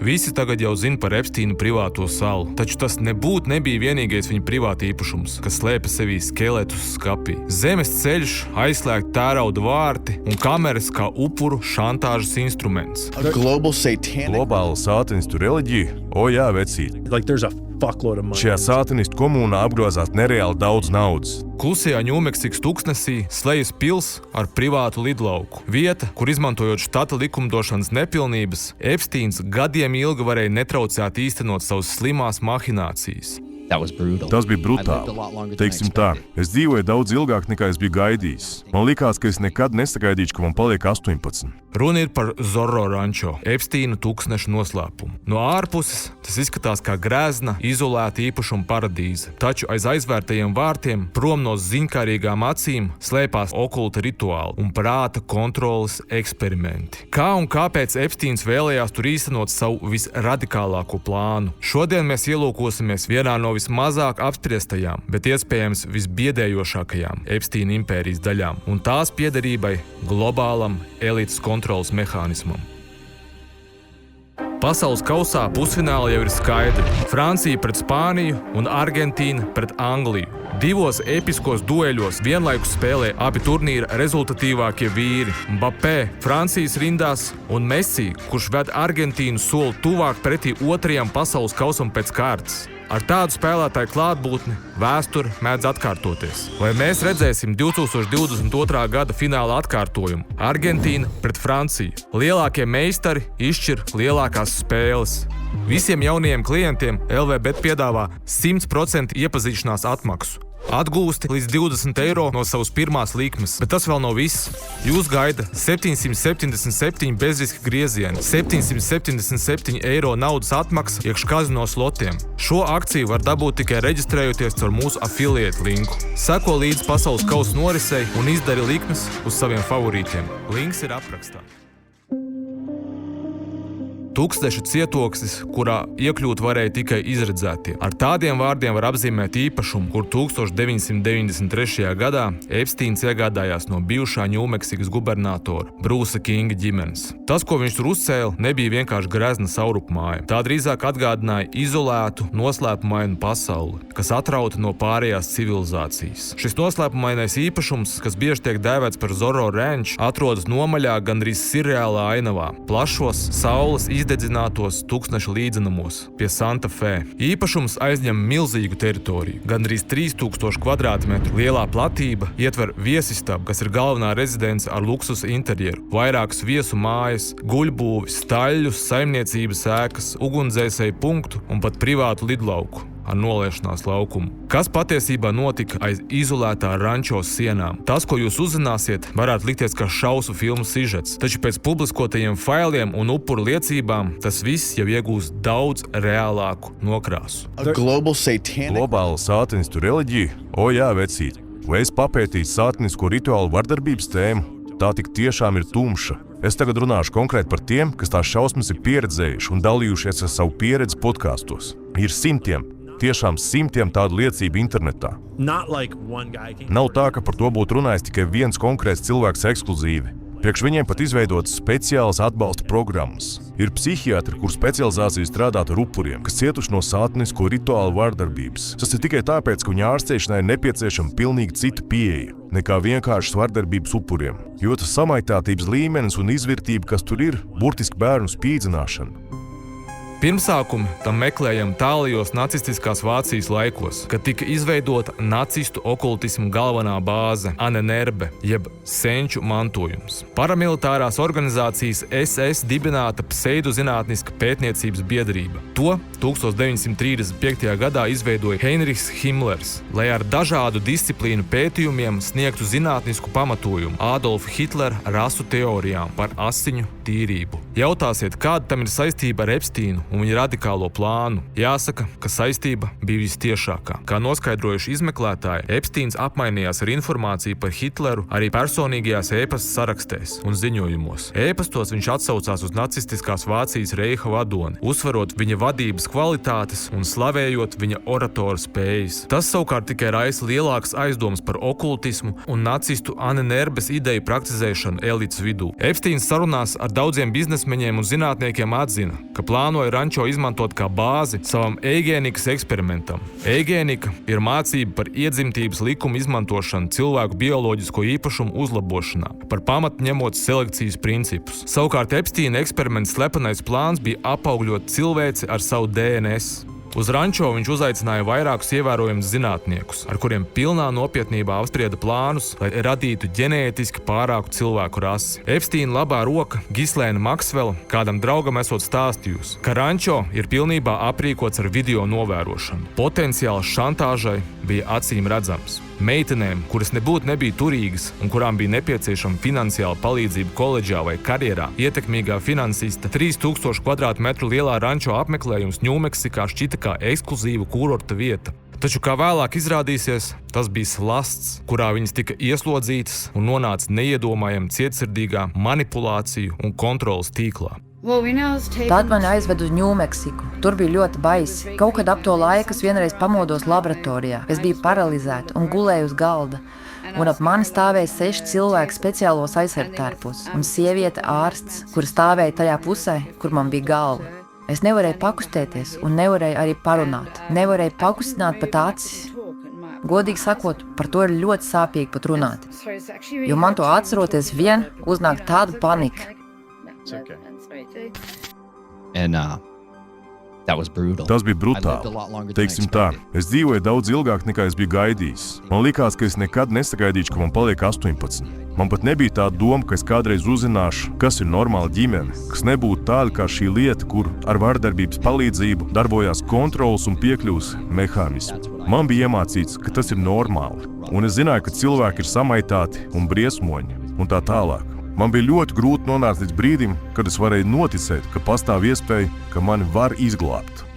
Visi tagad jau zina par Epsteina privāto salu, taču tas nebija vienīgais viņa privāta īpašums, kas slēpa sevī skeletus skapī. Zemes ceļš, aizslēgti tērauda vārti un kameras kā upuru šantāžas instruments. Globāla sātanistu reliģija? O jā, vecīt. Šajā sātanistu komunā apgrozās nereāli daudz naudas. Klusajā Ņūmeksikas tuksnesī Slejas pils ar privātu lidlauku. Vieta, kur izmantojot štata likumdošanas nepilnības, Epsteins gadiem ilgi varēja netraucēt īstenot savas slimās mahinācijas. Tas bija brutāli. Teiksim tā, es dzīvoju daudz ilgāk nekā es biju gaidījis. Man likās, ka es nekad nesagaidīšu, ka man paliek 18. Runa ir par Zorro rančo, Epsteina tūkstneša noslēpumu. No ārpuses tas izskatās kā grezna, izolēta īpašuma paradīze. Taču aiz aizvērtajiem vārtiem, prom no ziņkārīgām acīm, slēpās okulta rituāli un prāta kontroles eksperimenti. Kā un kāpēc Epsteins vēlējās tur īstenot savu visradikālāko plānu? Šodien mēs ielūkosimies vienā no vismazāk apspriestajām, bet iespējams visbiedējošākajām Epsteina impērijas daļām un tās piederībai globālam elites kontroles mehānismam. Pasaules kausā pusfināli jau ir skaidri. Francija pret Spāniju un Argentīna pret Angliju. Divos episkos dueļos vienlaikus spēlē abi turnīra rezultatīvākie vīri – Mbappé Francijas rindās un Messi, kurš ved Argentīnu soli tuvāk pretī otrajam pasaules kausam pēc kārtas. Ar tādu spēlētāju klātbūtni vēsture mēdz atkārtoties. Vai mēs redzēsim 2022. gada fināla atkārtojumu? Argentīna pret Franciju. Lielākie meistari izšķir lielākās spēles. Visiem jaunajiem klientiem LVBet piedāvā 100% iepazīšanās atmaksu. Atgūsti līdz 20 eiro no savas pirmās likmes, bet tas vēl nav viss. Jūs gaida 777 bezriska griezieni, 777 eiro naudas atmaksa iekš kazino slotiem. Šo akciju var dabūt tikai reģistrējoties caur mūsu affiliate linku. Seko līdz pasaules kausa norisei un izdari likmes uz saviem favorītiem. Links ir aprakstā. Tūkstneša cietoksnis, kurā iekļūt varēja tikai izredzētie. Ar tādiem vārdiem var apzīmēt īpašumu, kur 1993. gadā Epsteins iegādājās no bijušā Ņūmeksikas gubernatora Brusa Kinga ģimenes. Tas, ko viņš tur uzcēla, nebija vienkārši grezna saurupmāja. Tā drīzāk atgādināja izolētu, noslēpumainu pasauli, kas atrauta no pārējās civilizācijas. Šis noslēpumainais īpašums, kas bieži tiek dēvēts par Zorro Ranch, atrodas nomaļā gandrīz sirreālā ainavā, plašos saules izdedzinātos tūkstneša līdzenumos pie Santa Fe. Īpašums aizņem milzīgu teritoriju, gandrīz 3000 kvadrātmetru. Lielā platība ietver viesistabu, kas ir galvenā rezidence ar luksusa interjeru, vairākas viesu mājas, guļbūvi, staļļus, saimniecības ēkas, ugunsdzēsēju punktu un pat privātu lidlauku ar noliešanās laukumu. Kas patiesībā notika aiz izolētā rančo sienām? Tas, ko jūs uzzināsiet, varētu likties kā šausu filmu sižets, taču pēc publiskotajiem failiem un upuru liecībām tas viss jau iegūst daudz reālāku nokrāsu. Globāla sātanistu reliģija? O jā, vecīt. Vai es papētīju sātanisko rituālu vardarbības tēmu? Tā tik tiešām ir tumša. Es tagad runāšu konkrēti par tiem, kas tās šausmas ir pieredzējuši un dalījušies ar savu pieredzi podkastos. Ir tiešām simtiem tādu liecību internetā. Nav tā, ka par to būtu runājis tikai viens konkrēts cilvēks ekskluzīvi. Priekš viņiem pat izveidotas speciālas atbalsta programmas. Ir psihiatri, kur specializācija strādāt ar upuriem, kas cietuši no sātanisko rituālu vardarbības. Tas ir tikai tāpēc, ka viņa ārstēšanai ir nepieciešama pilnīgi cita pieeja nekā vienkāršas vardarbības upuriem. Jo tas samaitātības līmenis un izvērtība, kas tur ir, burtiski bērnu spīdzināšana. Pirmsākumi tam meklējam tālajos nacistiskās Vācijas laikos, kad tika izveidota nacistu okultismu galvenā bāze Ahnenerbe, jeb senču mantojums. Paramilitārās organizācijas SS dibināta pseidozinātniska pētniecības biedrība. To 1935. gadā izveidoja Heinrichs Himmlers, lai ar dažādu disciplīnu pētījumiem sniegtu zinātnisku pamatojumu Adolfa Hitlera rasu teorijām par asiņu tīrību. Jautāsiet, kāda tam ir saistība ar Epsteinu un viņa radikālo plānu? Jāsaka, ka saistība bija vistiešākā. Kā noskaidrojuši izmeklētāji, Epsteins apmainījās ar informāciju par Hitleru arī personīgajās ēpasta sarakstēs un ziņojumos. Ēpastos viņš atsaucās uz nacistiskās Vācijas reiha vadoni, uzsverot viņa vadības kvalitātes un slavējot viņa oratora spējas. Tas savukārt tikai raisa lielākas aizdomas par okultismu un nacistu Ahnenerbes ideju praktizēšanu elites vidū. Epsteins sarunās ar daudziem biznesmeņiem un zinātniekiem atzina, ka plānoja rančo izmantot kā bāzi savam eigēnikas eksperimentam. Eigēnika ir mācība par iedzimtības likumu izmantošanu cilvēku bioloģisko īpašumu uzlabošanā, par pamatu ņemot selekcijas principus. Savukārt Epsteina eksperimenta slepenais plāns bija apaugļot cilvēci ar savu DNS. Uz rančo viņš uzaicināja vairākus ievērojamus zinātniekus, ar kuriem pilnā nopietnībā apsprieda plānus, lai radītu ģenētiski pārāku cilvēku rasi. Epsteina labā roka Gislēna Maksvela kādam draugam esot stāstījusi, ka rančo ir pilnībā aprīkots ar video novērošanu. Potenciāls šantāžai bija acīm redzams. Meitenēm, kuras nebija turīgas un kurām bija nepieciešama finansiāla palīdzība koledžā vai karjerā, ietekmīgā finansista 3000 kvadrātmetru lielā rančo apmeklējums Ņūmeksikā šķita kā ekskluzīva kurorta vieta. Taču, kā vēlāk izrādīsies, tas bija slasts, kurā viņas tika ieslodzītas un nonāca neiedomājami cietsirdīgā manipulāciju un kontrolas tīklā. Tad mani aizved uz Ņūmeksiku. Tur bija ļoti baisi. Kaut kad ap to laiku es vienreiz pamodos laboratorijā. Es biju paralizēta un gulēju uz galda. Un ap mani stāvēja 6 cilvēki speciālos aizsargtērpos un sieviete ārsts, kura stāvēja tajā pusē, kur man bija galva. Es nevarēju pakustēties un nevarēju arī parunāt. Nevarēju pakustināt pat acis. Godīgi sakot, par to ir ļoti sāpīgi pat runāt. Jo man to atceroties vien uznāk tāda panika. And that was brutal. Tas bija brutāli. Teiksim tā, es dzīvoju daudz ilgāk nekā es biju gaidījis. Man likās, ka es nekad nesagaidīšu, ka man paliek 18. Man pat nebija tā doma, ka es kādreiz uzzināšu, kas ir normāla ģimene, kas nebūtu tāda kā šī lieta, kur ar vardarbības palīdzību darbojās kontrols un piekļuvs mehānismi. Man bija iemācīts, ka tas ir normāli, un es zināju, ka cilvēki ir samaitāti un briesmoņi un tā tālāk. Man bija ļoti grūti nonākt līdz brīdim, kad es varēju noticēt, ka pastāv iespēja, ka mani var izglābt.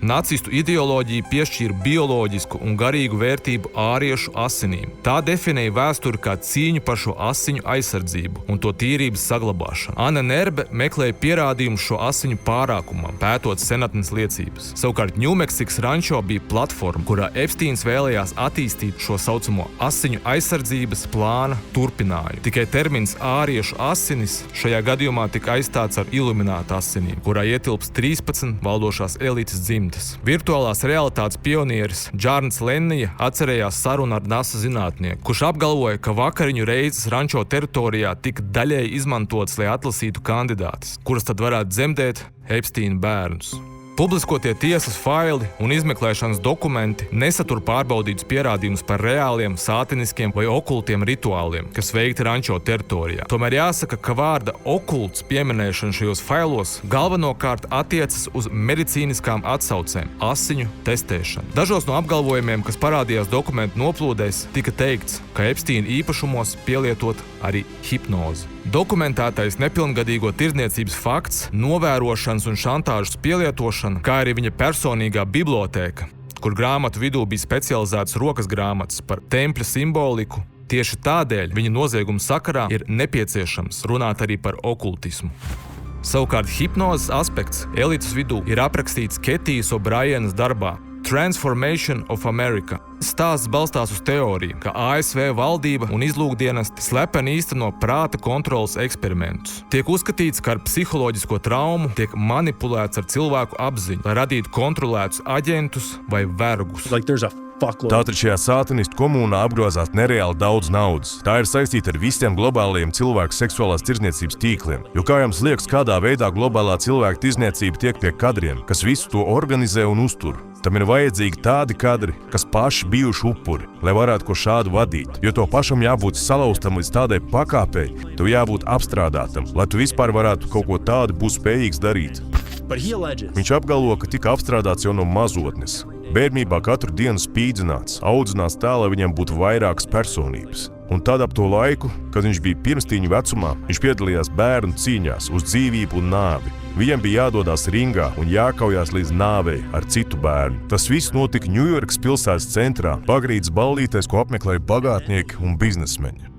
Nacistu ideoloģija piešķīra bioloģisku un garīgu vērtību āriešu asinīm. Tā definēja vēsturi kā cīņu par šo asiņu aizsardzību un to tīrības saglabāšanu. Anna Nerbe meklēja pierādījumus šo asiņu pārākumam, pētot senatnes liecības. Savukārt Ņūmeksikas rančo bija platforma, kurā Epsteins vēlējās attīstīt šo saucamo asiņu aizsardzības plāna turpinājumu. Tikai termins āriešu asinis šajā gadījumā tika aizstāts ar iluminātu asinīm, kurā ietilps 13 valdošās elites dzimtas. Virtuālās realitātes pionieris Džārns Lennija atcerējās sarunu ar NASA zinātnieku, kurš apgalvoja, ka vakariņu reizes rančo teritorijā tika daļēji izmantotas, lai atlasītu kandidātus, kuras tad varētu dzemdēt Epsteina bērnus. Publiskotie tiesas faili un izmeklēšanas dokumenti nesatur pārbaudītus pierādījumus par reāliem, sātiniskiem vai okultiem rituāliem, kas veikti rančo teritorijā. Tomēr jāsaka, ka vārda okults pieminēšana šajos failos galvenokārt attiecas uz medicīniskām atsaucēm, asiņu testēšanu. Dažos no apgalvojumiem, kas parādījās dokumentu noplūdēs, tika teikts, ka Epsteina īpašumos pielietot arī hipnozi. Dokumentētais nepilngadīgo tirdzniecības fakts, novērošanas un šantāžas pielietošana, kā arī viņa personīgā bibliotēka, kur grāmatu vidū bija specializētas rokas grāmatas par tempļa simboliku, tieši tādēļ viņa nozieguma sakarā ir nepieciešams runāt arī par okultismu. Savukārt hipnozes aspekts elites vidū ir aprakstīts Ketijas O'Brienas darbā Transformation of America. Stāsts balstās uz teoriju, ka ASV valdība un izlūkdienesti slepeni īsteno prāta kontrolas eksperimentus. Tiek uzskatīts, ka ar psiholoģisko traumu tiek manipulēts ar cilvēku apziņu, lai radītu kontrolētus aģentus vai vergus. Tātad šajā sātanistu komunā apgrozās nereāli daudz naudas. Tā ir saistīta ar visiem globālajiem cilvēku seksuālās tirdzniecības tīkliem. Jo kā jums liekas, kādā veidā globālā cilvēku tirdzniecība tiek pie kadriem, kas visu to organizē un uztur? Tam ir vajadzīgi tādi kadri, kas paši bijuši upuri, lai varētu ko šādu vadīt. Jo to pašam jābūt salauztam līdz tādai pakāpei, tev jābūt apstrādātam, lai tu vispār varētu kaut ko tādu būt spējīgs darīt. Viņš apgalvo, ka tika apstrādāts jau no mazotnes. Bērnībā katru dienu spīdzināts, audzināts tā, lai viņam būtu vairākas personības. Un tad ap to laiku, kad viņš bija pirmstīņu vecumā, viņš piedalījās bērnu cīņās uz dzīvību un nāvi. Viņam bija jādodas ringā un jākaujās līdz nāvei ar citu bērnu. Tas viss notika Ņujorkas pilsētas centrā, pagrīdes ballītēs, ko apmeklēja bagātnieki un biznesmeņi.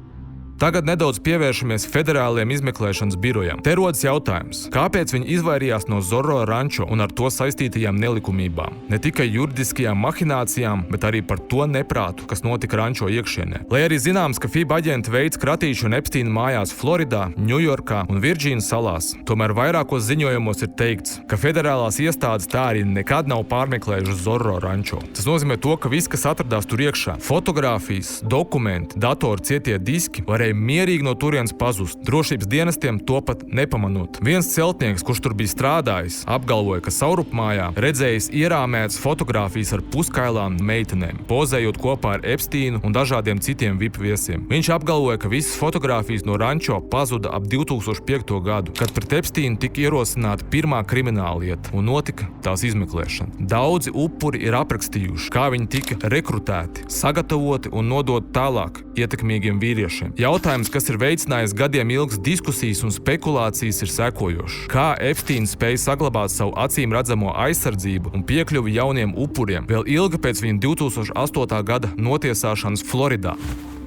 Tagad nedaudz pievēršamies federālajiem izmeklēšanas birojam. Te rodas jautājums, kāpēc viņi izvairījās no Zorro rančo un ar to saistītajām nelikumībām? Ne tikai juridiskajām mahinācijām, bet arī par to neprātu, kas notika rančo iekšienē. Lai arī zināms, ka FIB aģenti veids kratīšanu Epsteina mājās Floridā, Ņujorkā un Virdžīnas salās, tomēr vairākos ziņojumos ir teikts, ka federālās iestādes tā arī nekad nav pārmeklējušas Zorro rančo. Tas nozīmē to, ka viss, kas atradās tur iekšā, fotogrāfijas, dokumenti, datori, cietie diski, varēja mierīgi no turienes pazust. Drošības dienestiem to pat nepamanot. Viens celtnieks, kurš tur bija strādājis, apgalvoja, ka savrupmājā redzējis ierāmētas fotogrāfijas ar puskailām meitenēm, pozējot kopā ar Epsteinu un dažādiem citiem VIP viesiem. Viņš apgalvoja, ka visas fotogrāfijas no rančo pazuda ap 2005. gadu, kad pret Epsteinu tika ierosināta pirmā krimināllieta un notika tās izmeklēšana. Daudzi upuri ir aprakstījuši, kā viņi tika rekrutēti, sagatavoti un nodot tālāk ietekmīgiem vīriešiem. Jautājums, kas ir veicinājis gadiem ilgas diskusijas un spekulācijas, ir sekojošs. Kā Epsteins spēja saglabāt savu acīm redzamo aizsardzību un piekļuvi jauniem upuriem vēl ilgi pēc viņa 2008. gada notiesāšanas Floridā?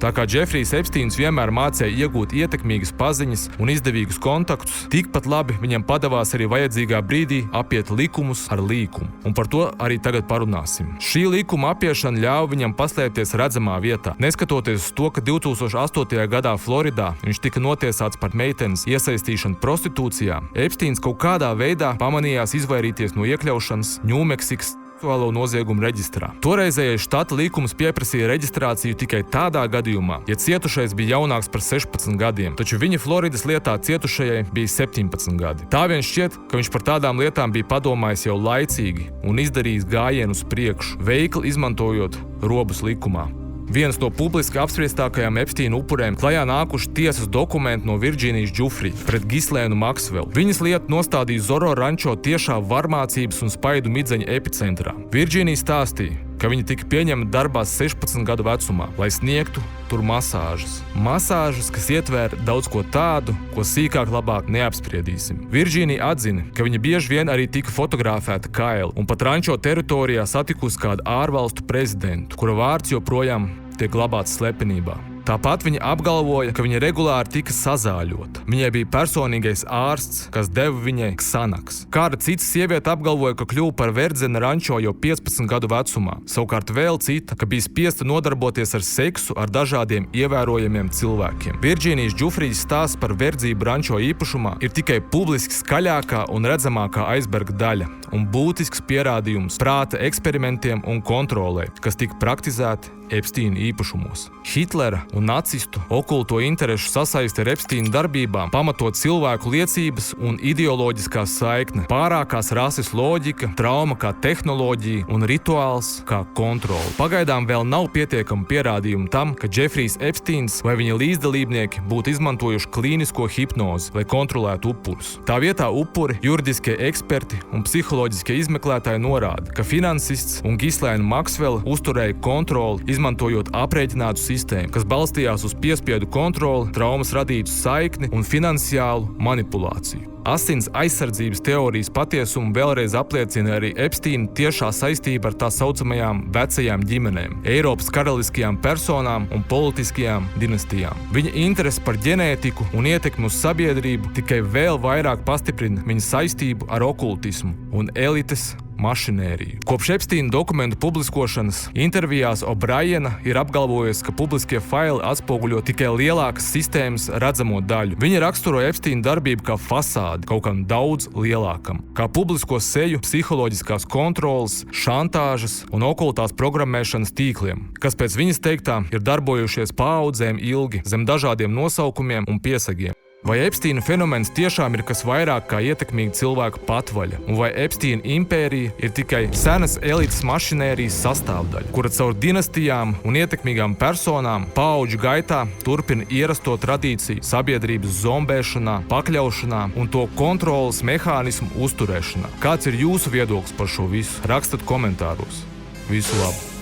Tā kā Džefrijs Epsteins vienmēr mācīja iegūt ietekmīgas paziņas un izdevīgus kontaktus, tikpat labi viņam padavās arī vajadzīgā brīdī apiet likumus ar līkumu. Un par to arī tagad parunāsim. Šī likuma apiešana ļāva viņam paslēpties redzamā vietā. Neskatoties uz to, ka 2008. gadā Floridā viņš tika notiesāts par meitenes iesaistīšanu prostitūcijā, Epsteins kaut kādā veidā pamanījās izvairīties no iekļaušanas Ņūmeksikas seksuālo noziegumu reģistrā. Toreizējais štata likums pieprasīja reģistrāciju tikai tādā gadījumā, ja cietušais bija jaunāks par 16 gadiem, taču viņa Floridas lietā cietušajai bija 17 gadi. Tā vien šķiet, ka viņš par tādām lietām bija padomājis jau laicīgi un izdarījis gājienu uz priekšu, veikli izmantojot robus likumā. Viens no publiski apspriestākajām Epsteina upurēm klajā nākuši tiesas dokumenti no Virdžīnijas Džufrī pret Gislēnu Maksvelu. Viņas lieta nostādīja Zorro rančo tiešā varmācības un spaidu midzeņa epicentrā. Virdžīnija stāstīja, ka viņa tika pieņemta darbā 16 gadu vecumā, lai sniegtu tur masāžas. Masāžas, kas ietvēra daudz ko tādu, ko sīkāk labāk neapspriedīsim. Virdžīnija atzina, ka viņa bieži vien arī tika fotografēta kaili un pat rančo teritorijā satikusi kādu ārvalstu prezidentu, kura vārds joprojām tiek glabāts slepenībā. Tāpat viņa apgalvoja, ka viņa regulāri tika sazāļota. Viņai bija personīgais ārsts, kas deva viņai ksanaks. Kāda cita sieviete apgalvoja, ka kļuva par verdzeni rančo jau 15 gadu vecumā. Savukārt vēl cita, ka bija spiesta nodarboties ar seksu ar dažādiem ievērojamiem cilvēkiem. Virdžīnijas Džufrijas stāsts par verdzību rančo īpašumā ir tikai publiski skaļākā un redzamākā aizberga daļa un būtisks pierādījums prāta eksperimentiem un kontrolē, kas tika praktizēti Epsteina īpašumos. Hitlera un nacistu okulto interešu sasaiste ar Epsteina darbībām pamatot cilvēku liecības un ideoloģiskā saikne, pārākās rases loģika, trauma kā tehnoloģija un rituāls kā kontrole. Pagaidām vēl nav pietiekama pierādījuma tam, ka Džefrijs Epsteins vai viņa līdzdalībnieki būtu izmantojuši klīnisko hipnozi, lai kontrolētu upurus. Tā vietā upuri, juridiskie eksperti un psiholoģiskie izmeklētāji norāda, ka finansists un Gislēna Maksvela uzturēja kontroli, izmantojot aprēķinātu sistēmu, kas balstījās uz piespiedu kontroli, traumas radītu saikni un finansiālu manipulāciju. Asins aizsardzības teorijas patiesumu vēlreiz apliecina arī Epsteina tiešā saistība ar tā saucamajām vecajām ģimenēm, Eiropas karaliskajām personām un politiskajām dinastijām. Viņa interese par ģenētiku un ietekmi uz sabiedrību tikai vēl vairāk pastiprina viņa saistību ar okultismu un elites mašinēriju. Kopš Epsteina dokumentu publiskošanas intervijās O'Briena ir apgalvojusi, ka publiskie faili atspoguļo tikai lielākas sistēmas redzamo daļu. Viņa raksturo Epsteina darbību kā fasādi kaut kam daudz lielākam, kā publisko seju psiholoģiskās kontroles, šantāžas un okultās programmēšanas tīkliem, kas pēc viņas teiktā ir darbojušies paaudzēm ilgi zem dažādiem nosaukumiem un piesagiem. Vai Epsteina fenomens tiešām ir kas vairāk kā ietekmīga cilvēku patvaļa, un vai Epsteina impērija ir tikai senas elites mašinērijas sastāvdaļa, kura caur dinastijām un ietekmīgām personām paauģu gaitā turpina ierasto tradīciju sabiedrības zombēšanā, pakļaušanā un to kontroles mehānismu uzturēšanā? Kāds ir jūsu viedoklis par šo visu? Rakstat komentāros. Visu labu!